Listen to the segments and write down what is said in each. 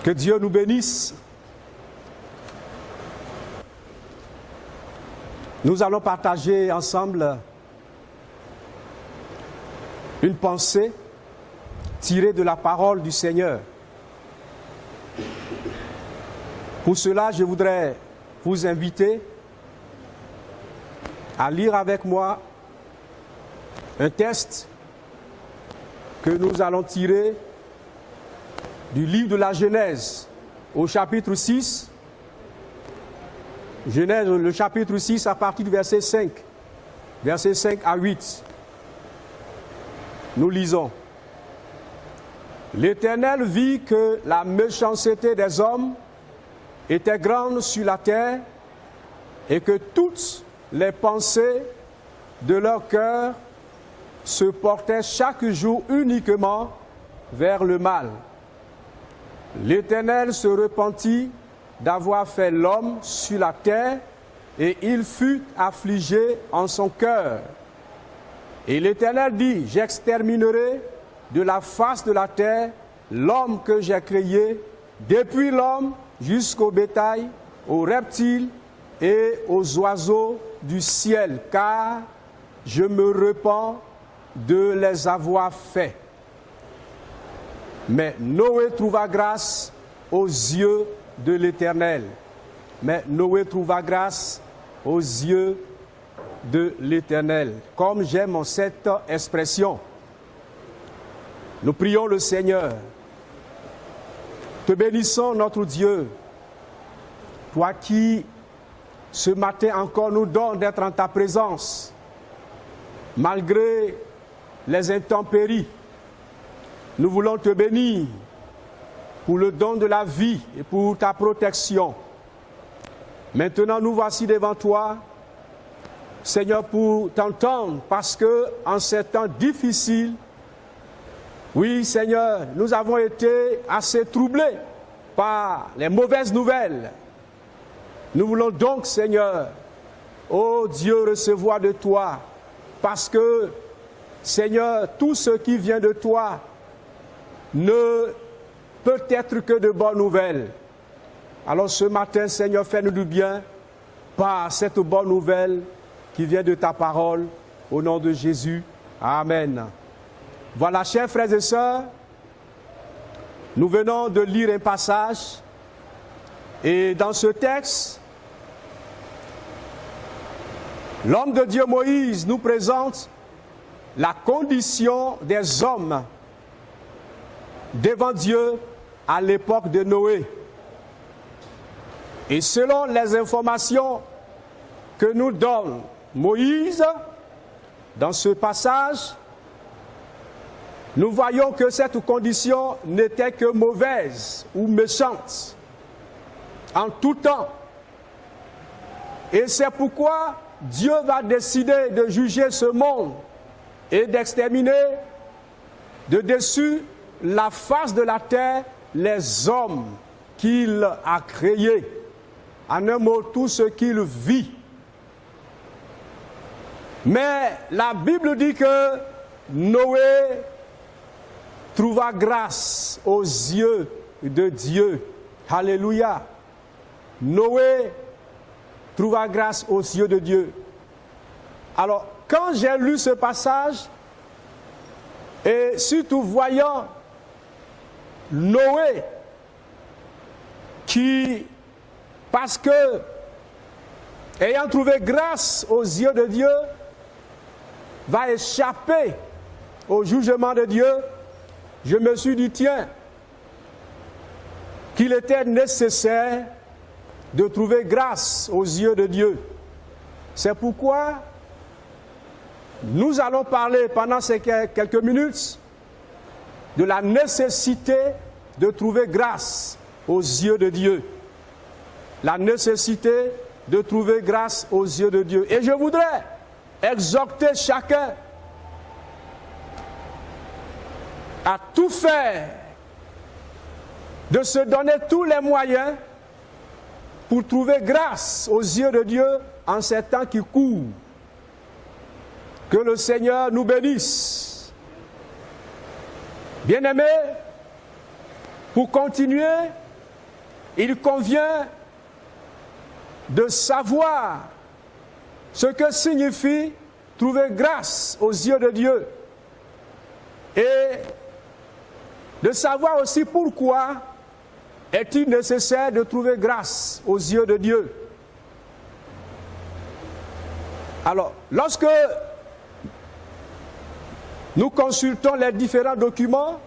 Que Dieu nous bénisse. Nous allons partager ensemble une pensée tirée de la parole du Seigneur. Pour cela, je voudrais vous inviter à lire avec moi un texte que nous allons tirer du livre de la Genèse au chapitre 6. Genèse, le chapitre 6 à partir du verset 5. Verset 5 à 8. Nous lisons. L'Éternel vit que la méchanceté des hommes était grande sur la terre et que toutes les pensées de leur cœur se portaient chaque jour uniquement vers le mal. L'Éternel se repentit d'avoir fait l'homme sur la terre et il fut affligé en son cœur. Et l'Éternel dit, j'exterminerai de la face de la terre l'homme que j'ai créé, depuis l'homme jusqu'au bétail, aux reptiles et aux oiseaux du ciel, car je me repens de les avoir faits. Mais Noé trouva grâce aux yeux de l'Éternel. Mais Noé trouva grâce aux yeux de l'Éternel. Comme j'aime cette expression, nous prions le Seigneur. Te bénissons notre Dieu, toi qui ce matin encore nous donnes d'être en ta présence, malgré les intempéries. Nous voulons te bénir pour le don de la vie et pour ta protection. Maintenant, nous voici devant toi, Seigneur, pour t'entendre, parce que en ces temps difficiles, oui, Seigneur, nous avons été assez troublés par les mauvaises nouvelles. Nous voulons donc, Seigneur, ô Dieu, recevoir de toi, parce que, Seigneur, tout ce qui vient de toi ne peut être que de bonnes nouvelles. Alors ce matin, Seigneur, fais-nous du bien par cette bonne nouvelle qui vient de ta parole, au nom de Jésus. Amen. Voilà, chers frères et sœurs, nous venons de lire un passage et dans ce texte, l'homme de Dieu Moïse nous présente la condition des hommes devant Dieu à l'époque de Noé. Et selon les informations que nous donne Moïse, dans ce passage, nous voyons que cette condition n'était que mauvaise ou méchante en tout temps. Et c'est pourquoi Dieu va décider de juger ce monde et d'exterminer de dessus la face de la terre les hommes qu'il a créés. En un mot, tout ce qu'il vit. Mais la Bible dit que Noé trouva grâce aux yeux de Dieu. Alléluia. Noé trouva grâce aux yeux de Dieu. Alors, quand j'ai lu ce passage, et surtout voyant Noé, qui, parce que, ayant trouvé grâce aux yeux de Dieu, va échapper au jugement de Dieu, je me suis dit, tiens, qu'il était nécessaire de trouver grâce aux yeux de Dieu. C'est pourquoi nous allons parler pendant ces quelques minutes de la nécessité de trouver grâce aux yeux de Dieu. La nécessité de trouver grâce aux yeux de Dieu. Et je voudrais exhorter chacun à tout faire, de se donner tous les moyens pour trouver grâce aux yeux de Dieu en ces temps qui courent. Que le Seigneur nous bénisse. Bien-aimés, pour continuer, il convient de savoir ce que signifie trouver grâce aux yeux de Dieu et de savoir aussi pourquoi est-il nécessaire de trouver grâce aux yeux de Dieu. Alors, lorsque nous consultons les différents documents,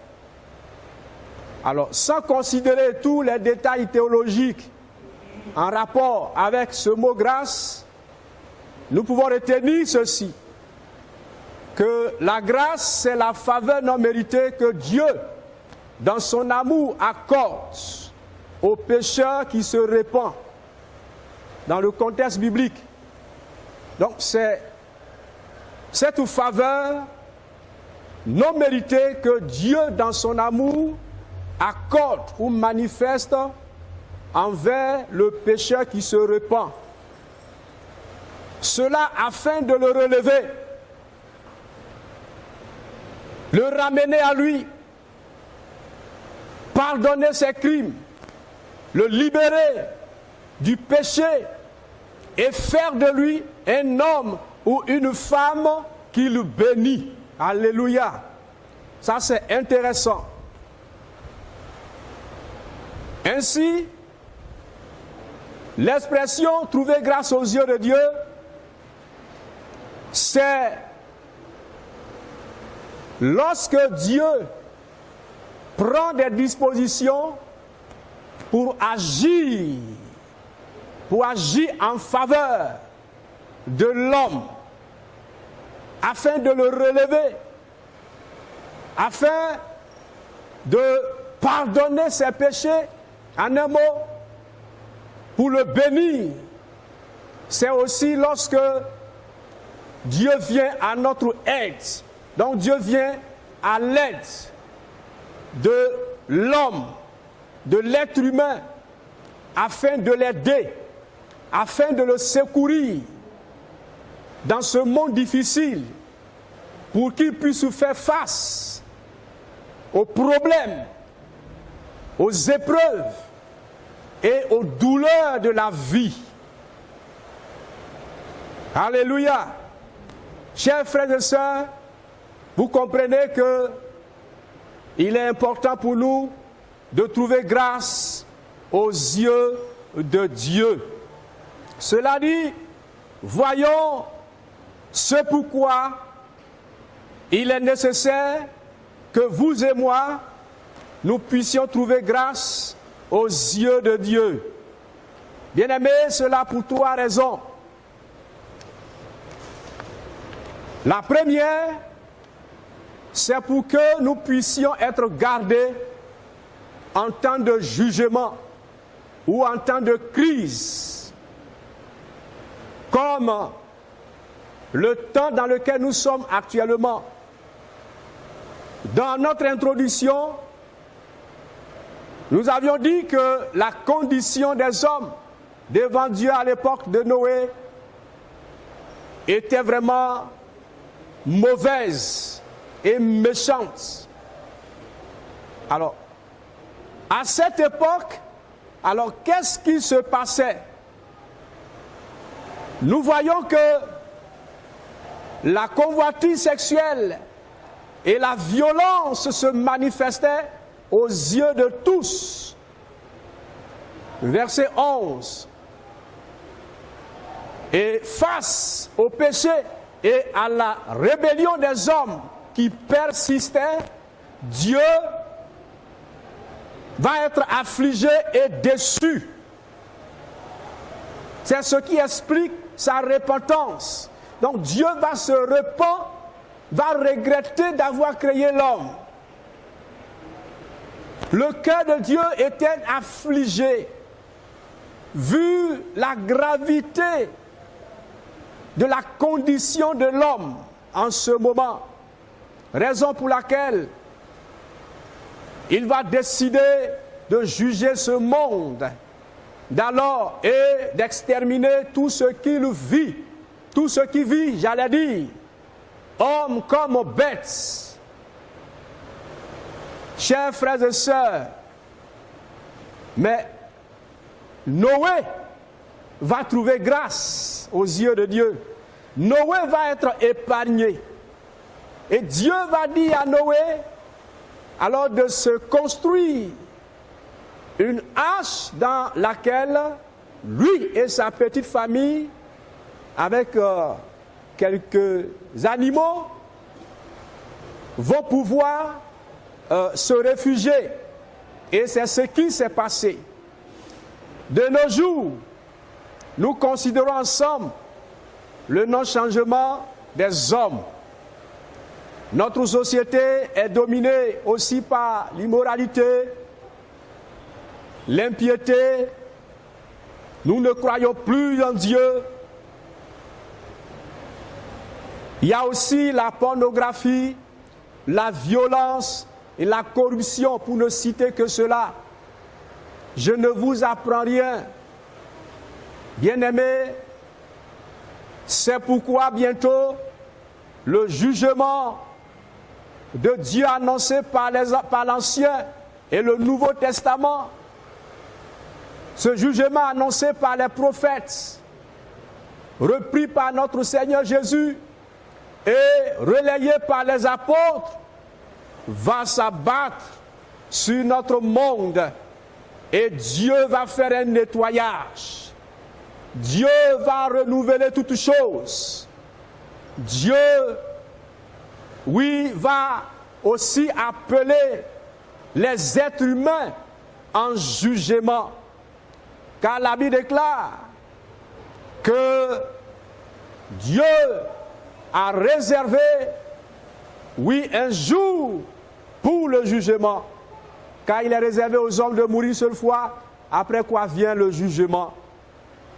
alors sans considérer tous les détails théologiques en rapport avec ce mot grâce, nous pouvons retenir ceci, que la grâce, c'est la faveur non méritée que Dieu, dans son amour, accorde aux pécheurs qui se répandent dans le contexte biblique. Donc c'est cette faveur non méritée que Dieu, dans son amour, accorde ou manifeste envers le pécheur qui se répand. Cela afin de le relever, le ramener à lui, pardonner ses crimes, le libérer du péché et faire de lui un homme ou une femme qu'il bénit. Alléluia. Ça, c'est intéressant. Ainsi, l'expression « trouver grâce aux yeux de Dieu », c'est lorsque Dieu prend des dispositions pour agir en faveur de l'homme, afin de le relever, afin de pardonner ses péchés, en un mot, pour le bénir. C'est aussi lorsque Dieu vient à notre aide. Donc Dieu vient à l'aide de l'homme, de l'être humain, afin de l'aider, afin de le secourir dans ce monde difficile, pour qu'il puisse faire face aux problèmes, aux épreuves et aux douleurs de la vie. Alléluia. Chers frères et sœurs, vous comprenez que il est important pour nous de trouver grâce aux yeux de Dieu. Cela dit, voyons ce pourquoi il est nécessaire que vous et moi, nous puissions trouver grâce aux yeux de Dieu. Bien-aimés, cela pour trois raisons. La première, c'est pour que nous puissions être gardés en temps de jugement ou en temps de crise, comme le temps dans lequel nous sommes actuellement. Dans notre introduction, nous avions dit que la condition des hommes devant Dieu à l'époque de Noé était vraiment mauvaise et méchante. Alors, à cette époque, alors qu'est-ce qui se passait? Nous voyons que la convoitise sexuelle et la violence se manifestaient aux yeux de tous. Verset 11. Et face au péché et à la rébellion des hommes qui persistaient, Dieu va être affligé et déçu. C'est ce qui explique sa repentance. Donc Dieu va se repentir, va regretter d'avoir créé l'homme. Le cœur de Dieu était affligé. vu la gravité de la condition de l'homme en ce moment, raison pour laquelle il va décider de juger ce monde d'alors et d'exterminer tout ce qu'il vit, tout ce qui vit, j'allais dire, hommes comme bêtes. Chers frères et sœurs, mais Noé va trouver grâce aux yeux de Dieu. Noé va être épargné. Et Dieu va dire à Noé, alors de se construire une arche dans laquelle lui et sa petite famille, avec quelques animaux, vont pouvoir se réfugier. Et c'est ce qui s'est passé. De nos jours, nous considérons ensemble le non-changement des hommes. Notre société est dominée aussi par l'immoralité, l'impiété. Nous ne croyons plus en Dieu. Il y a aussi la pornographie, la violence et la corruption, pour ne citer que cela. Je ne vous apprends rien. Bien-aimés, c'est pourquoi bientôt le jugement de Dieu annoncé par l'Ancien et le Nouveau Testament, ce jugement annoncé par les prophètes, repris par notre Seigneur Jésus et relayé par les apôtres, va s'abattre sur notre monde et Dieu va faire un nettoyage. Dieu va renouveler toutes choses. Dieu, oui, va aussi appeler les êtres humains en jugement. Car la Bible déclare que Dieu a réservé, oui, un jour pour le jugement. Car il est réservé aux hommes de mourir une seule fois, après quoi vient le jugement.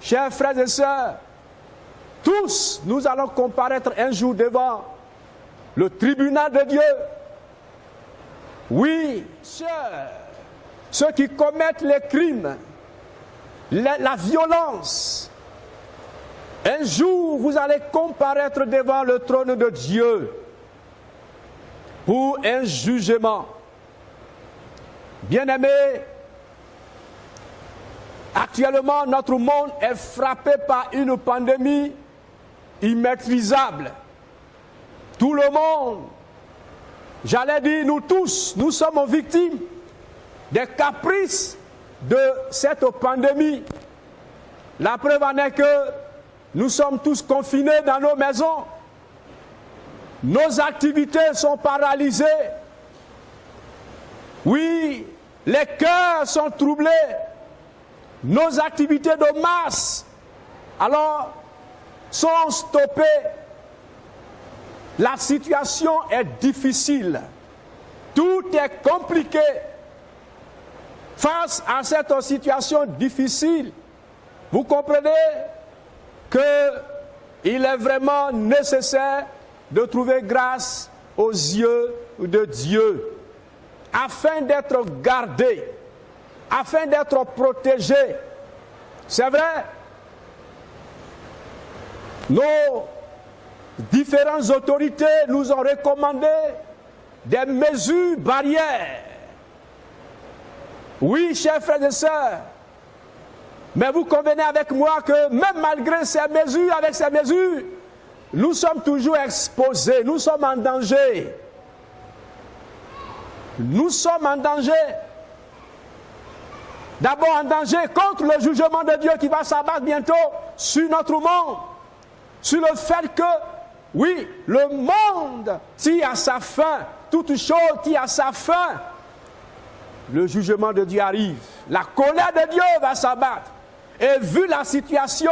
Chers frères et sœurs, tous nous allons comparaître un jour devant le tribunal de Dieu. Oui, ceux qui commettent les crimes, la violence, un jour vous allez comparaître devant le trône de Dieu pour un jugement. Bien-aimés, actuellement notre monde est frappé par une pandémie immaîtrisable. Tout le monde, j'allais dire nous tous, nous sommes victimes des caprices de cette pandémie. La preuve en est que nous sommes tous confinés dans nos maisons. Nos activités sont paralysées. Oui, les cœurs sont troublés. Nos activités de masse, alors, sont stoppées. La situation est difficile. Tout est compliqué. Face à cette situation difficile, vous comprenez qu'il est vraiment nécessaire de trouver grâce aux yeux de Dieu, afin d'être gardé, afin d'être protégé. C'est vrai, nos différentes autorités nous ont recommandé des mesures barrières. Oui, chers frères et sœurs, mais vous convenez avec moi que même malgré ces mesures, avec ces mesures, nous sommes toujours exposés, nous sommes en danger. Nous sommes en danger. D'abord en danger contre le jugement de Dieu qui va s'abattre bientôt sur notre monde. Sur le fait que, oui, le monde tire à sa fin, toute chose tire à sa fin. Le jugement de Dieu arrive. La colère de Dieu va s'abattre. Et vu la situation,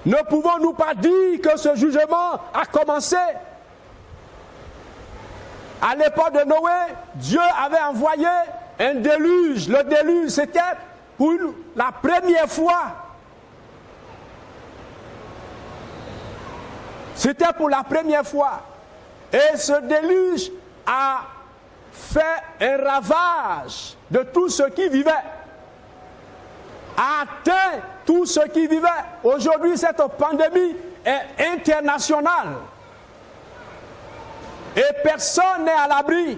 ne pouvons-nous pas dire que ce jugement a commencé? À l'époque de Noé, Dieu avait envoyé un déluge. Le déluge, c'était pour la première fois. C'était pour la première fois. Et ce déluge a fait un ravage de tout ce qui vivait. A atteint tout ce qui vivait. Aujourd'hui, cette pandémie est internationale. Et personne n'est à l'abri.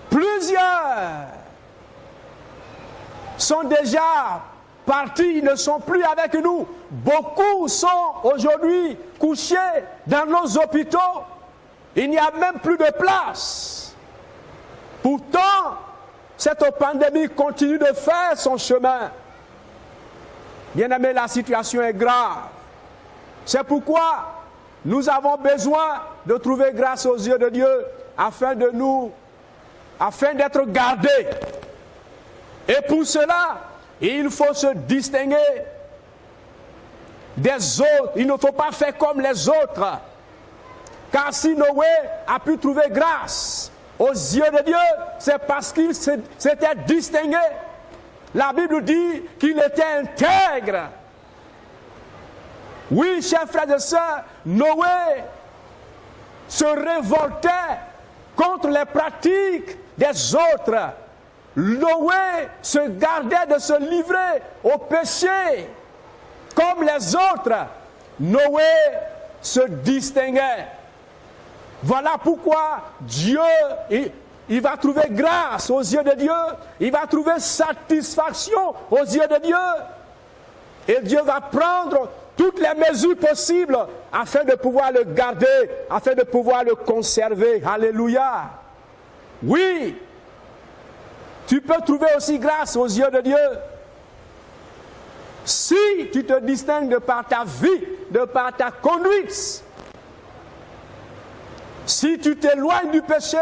Plusieurs sont déjà partis, ils ne sont plus avec nous. Beaucoup sont aujourd'hui couchés dans nos hôpitaux. Il n'y a même plus de place. Pourtant, cette pandémie continue de faire son chemin. Bien-aimés, la situation est grave. C'est pourquoi nous avons besoin de trouver grâce aux yeux de Dieu afin d'être gardés. Et pour cela, il faut se distinguer des autres. Il ne faut pas faire comme les autres. Car si Noé a pu trouver grâce aux yeux de Dieu, c'est parce qu'il s'était distingué. La Bible dit qu'il était intègre. Oui, chers frères et sœurs, Noé se révoltait contre les pratiques des autres. Noé se gardait de se livrer au péché comme les autres. Noé se distinguait. Voilà pourquoi Dieu, il va trouver grâce aux yeux de Dieu. Il va trouver satisfaction aux yeux de Dieu. Et Dieu va prendre toutes les mesures possibles afin de pouvoir le garder, afin de pouvoir le conserver. Alléluia. Oui, tu peux trouver aussi grâce aux yeux de Dieu si tu te distingues de par ta vie, de par ta conduite. Si tu t'éloignes du péché,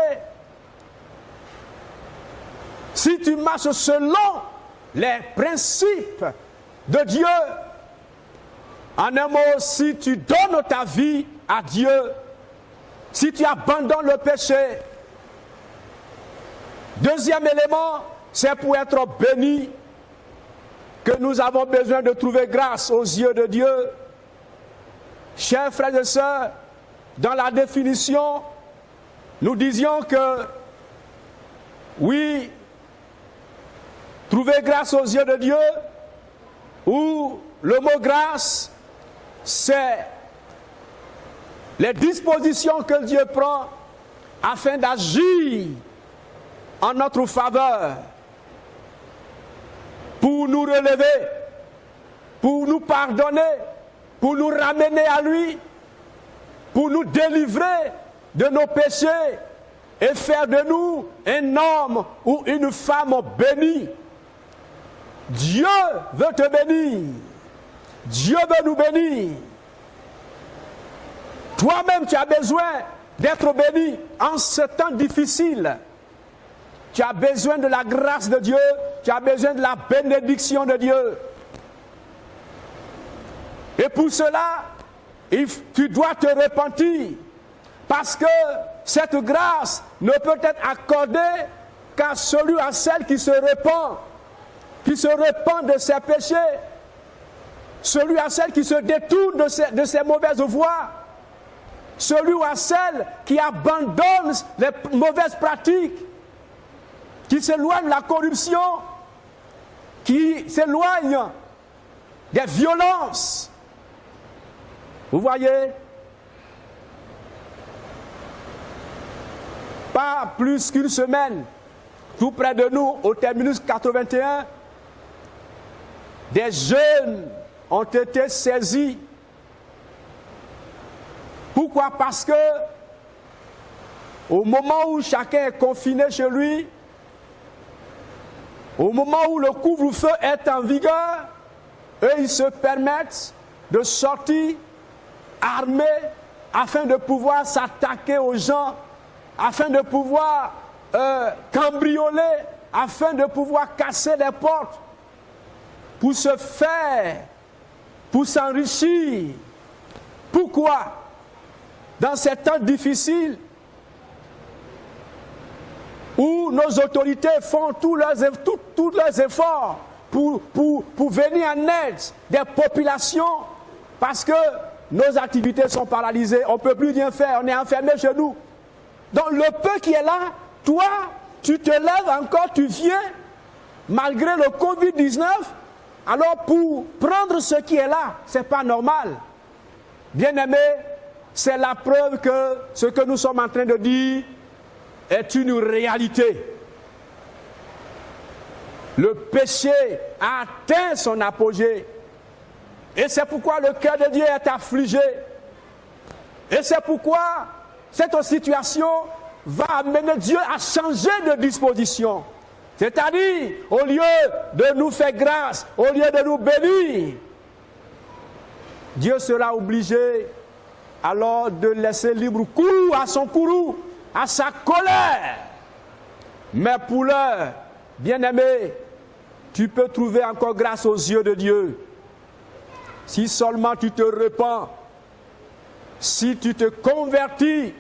si tu marches selon les principes de Dieu, en un mot, si tu donnes ta vie à Dieu, si tu abandonnes le péché. Deuxième élément, c'est pour être béni que nous avons besoin de trouver grâce aux yeux de Dieu. Chers frères et sœurs, dans la définition, nous disions que, oui, trouver grâce aux yeux de Dieu, ou le mot grâce, c'est les dispositions que Dieu prend afin d'agir en notre faveur, pour nous relever, pour nous pardonner, pour nous ramener à lui, pour nous délivrer de nos péchés et faire de nous un homme ou une femme bénie. Dieu veut te bénir. Dieu veut nous bénir. Toi-même, tu as besoin d'être béni en ce temps difficile. Tu as besoin de la grâce de Dieu. Tu as besoin de la bénédiction de Dieu. Et pour cela, tu dois te repentir. Parce que cette grâce ne peut être accordée qu'à celui, à celle qui se repent de ses péchés, celui à celle qui se détourne de ses mauvaises voies, celui ou à celle qui abandonne les mauvaises pratiques, qui s'éloigne de la corruption, qui s'éloigne des violences. Vous voyez, pas plus qu'une semaine, tout près de nous, au terminus 81, des jeunes ont été saisis. Pourquoi? Parce que au moment où chacun est confiné chez lui, au moment où le couvre-feu est en vigueur, eux, ils se permettent de sortir armés afin de pouvoir s'attaquer aux gens, afin de pouvoir cambrioler, afin de pouvoir casser les portes, pour se faire, pour s'enrichir. Pourquoi? Dans ces temps difficiles, où nos autorités font tous leurs efforts pour venir en aide des populations parce que nos activités sont paralysées, on ne peut plus rien faire, on est enfermé chez nous. Donc le peu qui est là, toi, tu te lèves encore, tu viens, malgré le Covid-19, alors pour prendre ce qui est là, ce n'est pas normal. Bien-aimé, c'est la preuve que ce que nous sommes en train de dire est une réalité. Le péché a atteint son apogée. Et c'est pourquoi le cœur de Dieu est affligé. Et c'est pourquoi cette situation va amener Dieu à changer de disposition. C'est-à-dire, au lieu de nous faire grâce, au lieu de nous bénir, Dieu sera obligé alors de laisser libre cours à son courroux, à sa colère. Mais pour l'heure, bien-aimé, tu peux trouver encore grâce aux yeux de Dieu. Si seulement tu te repens, si tu te convertis,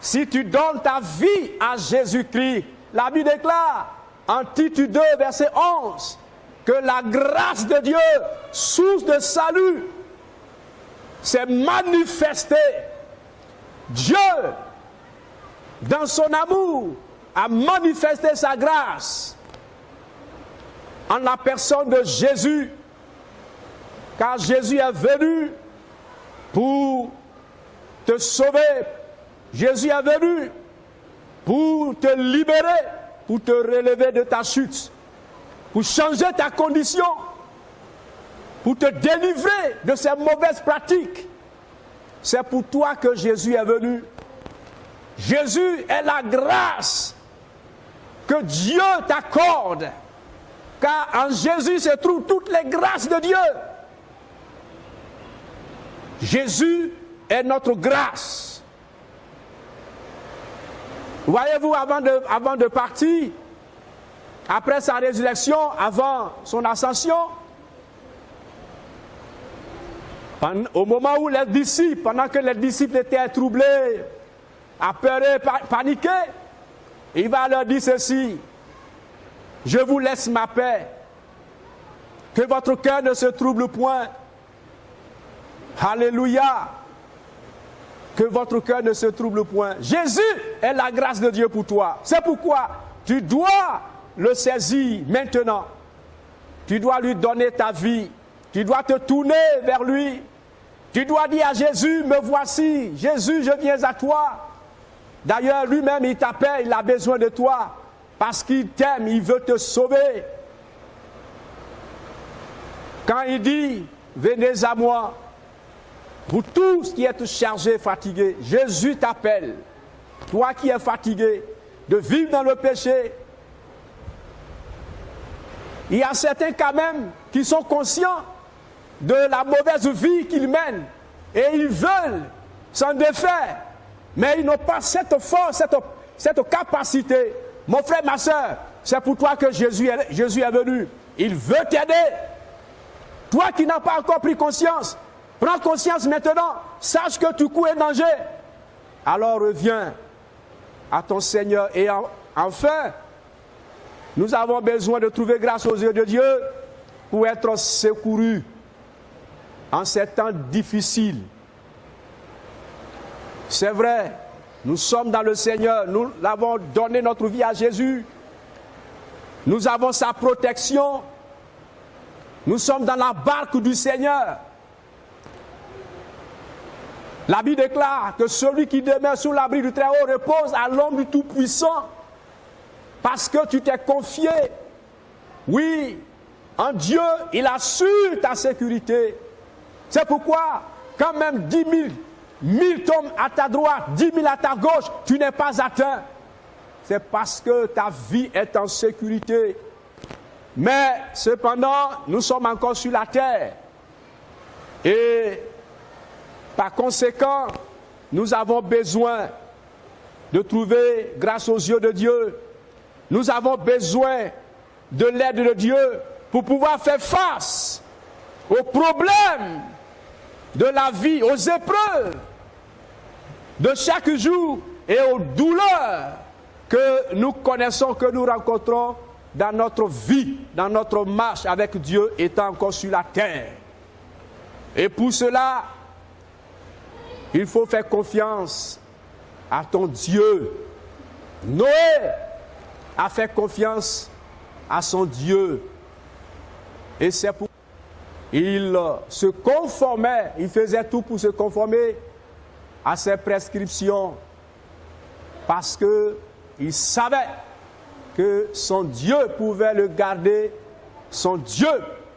si tu donnes ta vie à Jésus-Christ. La Bible déclare en Tite 2, verset 11, que la grâce de Dieu, source de salut, s'est manifestée. Dieu, dans son amour, a manifesté sa grâce en la personne de Jésus, car Jésus est venu pour te sauver. Jésus est venu pour te libérer, pour te relever de ta chute, pour changer ta condition, pour te délivrer de ces mauvaises pratiques. C'est pour toi que Jésus est venu. Jésus est la grâce que Dieu t'accorde, car en Jésus se trouvent toutes les grâces de Dieu. Jésus est notre grâce. Voyez-vous, avant de partir, après sa résurrection, avant son ascension, au moment où les disciples, pendant que les disciples étaient troublés, apeurés, paniqués, il va leur dire ceci: je vous laisse ma paix, que votre cœur ne se trouble point. Alléluia. Que votre cœur ne se trouble point. Jésus est la grâce de Dieu pour toi. C'est pourquoi tu dois le saisir maintenant. Tu dois lui donner ta vie. Tu dois te tourner vers lui. Tu dois dire à Jésus: me voici. Jésus, je viens à toi. D'ailleurs, lui-même, il t'appelle, il a besoin de toi. Parce qu'il t'aime, il veut te sauver. Quand il dit: venez à moi, vous tous qui êtes chargés, fatigués, Jésus t'appelle. Toi qui es fatigué de vivre dans le péché. Il y a certains quand même qui sont conscients de la mauvaise vie qu'ils mènent. Et ils veulent s'en défaire. Mais ils n'ont pas cette force, cette capacité. Mon frère, ma soeur, c'est pour toi que Jésus est venu. Il veut t'aider. Toi qui n'as pas encore pris conscience, prends conscience maintenant, sache que tu cours un danger. Alors reviens à ton Seigneur. Et enfin, nous avons besoin de trouver grâce aux yeux de Dieu pour être secourus en ces temps difficiles. C'est vrai, nous sommes dans le Seigneur, nous avons donné notre vie à Jésus. Nous avons sa protection. Nous sommes dans la barque du Seigneur. La Bible déclare que celui qui demeure sous l'abri du Très-Haut repose à l'ombre du Tout-Puissant. Parce que tu t'es confié, oui, en Dieu, il assure ta sécurité. C'est pourquoi, quand même 10 000 tombent à ta droite, 10 000 à ta gauche, tu n'es pas atteint. C'est parce que ta vie est en sécurité. Mais cependant, nous sommes encore sur la terre. Et par conséquent, nous avons besoin de trouver grâce aux yeux de Dieu. Nous avons besoin de l'aide de Dieu pour pouvoir faire face aux problèmes de la vie, aux épreuves de chaque jour et aux douleurs que nous connaissons, que nous rencontrons dans notre vie, dans notre marche avec Dieu étant encore sur la terre. Et pour cela, il faut faire confiance à ton Dieu. Noé a fait confiance à son Dieu. Et c'est pour il se conformait, il faisait tout pour se conformer à ses prescriptions parce qu'il savait que son Dieu pouvait le garder, son Dieu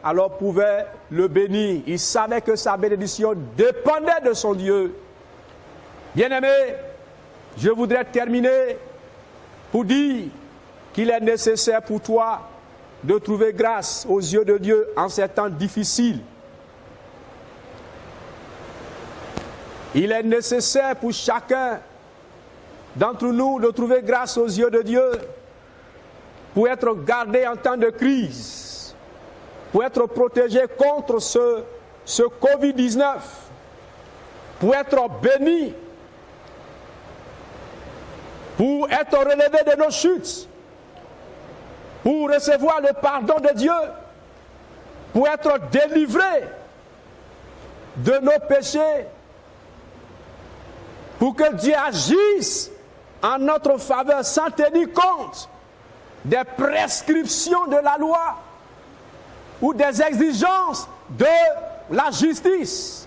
alors pouvait le bénir. Il savait que sa bénédiction dépendait de son Dieu. Bien-aimé, je voudrais terminer pour dire qu'il est nécessaire pour toi de trouver grâce aux yeux de Dieu en ces temps difficiles. Il est nécessaire pour chacun d'entre nous de trouver grâce aux yeux de Dieu pour être gardé en temps de crise, pour être protégé contre ce Covid-19, pour être béni, pour être relevé de nos chutes, pour recevoir le pardon de Dieu, pour être délivré de nos péchés, pour que Dieu agisse en notre faveur sans tenir compte des prescriptions de la loi ou des exigences de la justice.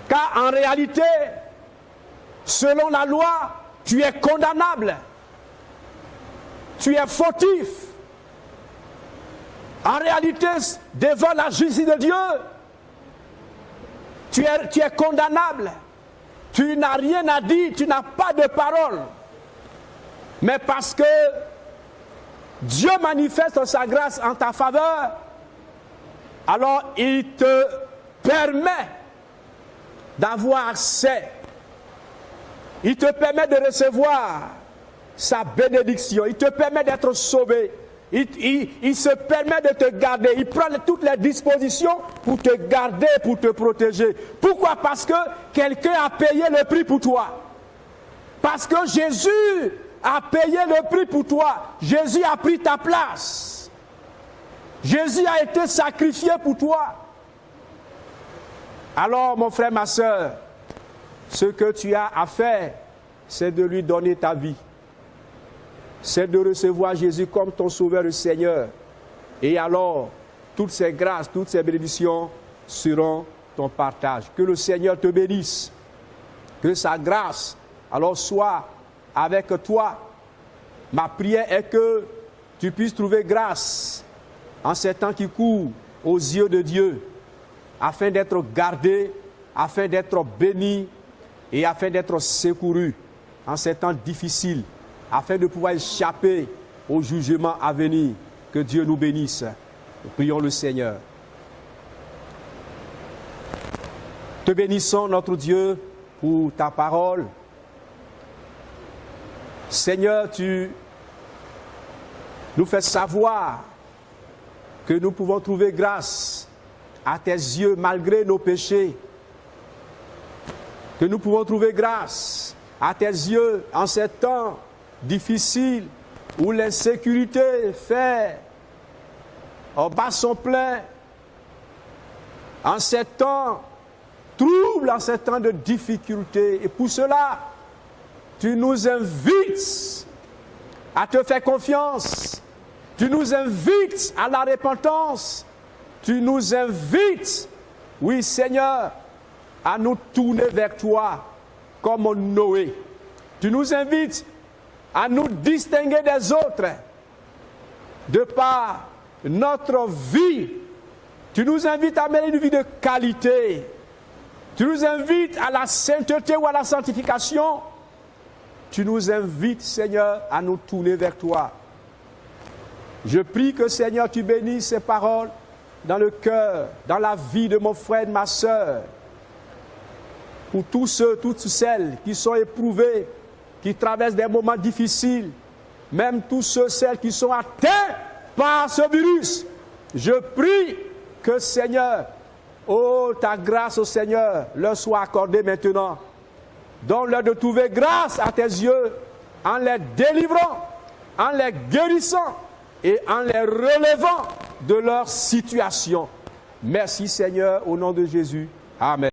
Car en réalité, selon la loi, tu es condamnable. Tu es fautif. En réalité, devant la justice de Dieu, tu es condamnable. Tu n'as rien à dire, tu n'as pas de parole. Mais parce que Dieu manifeste sa grâce en ta faveur, alors il te permet d'avoir accès. Il te permet de recevoir sa bénédiction. Il te permet d'être sauvé. Il se permet de te garder. Il prend toutes les dispositions pour te garder, pour te protéger. Pourquoi? Parce que quelqu'un a payé le prix pour toi. Parce que Jésus a payé le prix pour toi. Jésus a pris ta place. Jésus a été sacrifié pour toi. Alors, mon frère, ma soeur, ce que tu as à faire, c'est de lui donner ta vie. C'est de recevoir Jésus comme ton sauveur et Seigneur. Et alors, toutes ces grâces, toutes ces bénédictions seront ton partage. Que le Seigneur te bénisse. Que sa grâce, alors, soit avec toi. Ma prière est que tu puisses trouver grâce en ces temps qui courent aux yeux de Dieu, afin d'être gardé, afin d'être béni et afin d'être secouru en ces temps difficiles, afin de pouvoir échapper au jugement à venir. Que Dieu nous bénisse. Nous prions le Seigneur. Te bénissons, notre Dieu, pour ta parole. Seigneur, tu nous fais savoir que nous pouvons trouver grâce à tes yeux malgré nos péchés. Que nous pouvons trouver grâce à tes yeux en ces temps difficiles où l'insécurité fait bat son plein, en ces temps troubles, en ces temps de difficulté. Et pour cela, tu nous invites à te faire confiance. Tu nous invites à la repentance. Tu nous invites, oui Seigneur, à nous tourner vers toi comme Noé. Tu nous invites à nous distinguer des autres de par notre vie. Tu nous invites à mener une vie de qualité. Tu nous invites à la sainteté ou à la sanctification. Tu nous invites, Seigneur, à nous tourner vers toi. Je prie que, Seigneur, tu bénisses ces paroles dans le cœur, dans la vie de mon frère et de ma sœur. Pour tous ceux, toutes celles qui sont éprouvés, qui traversent des moments difficiles, même tous ceux, celles qui sont atteints par ce virus. Je prie que, Seigneur, oh, ta grâce au Seigneur leur soit accordée maintenant. Donne-leur de trouver grâce à tes yeux en les délivrant, en les guérissant et en les relevant de leur situation. Merci Seigneur, au nom de Jésus. Amen.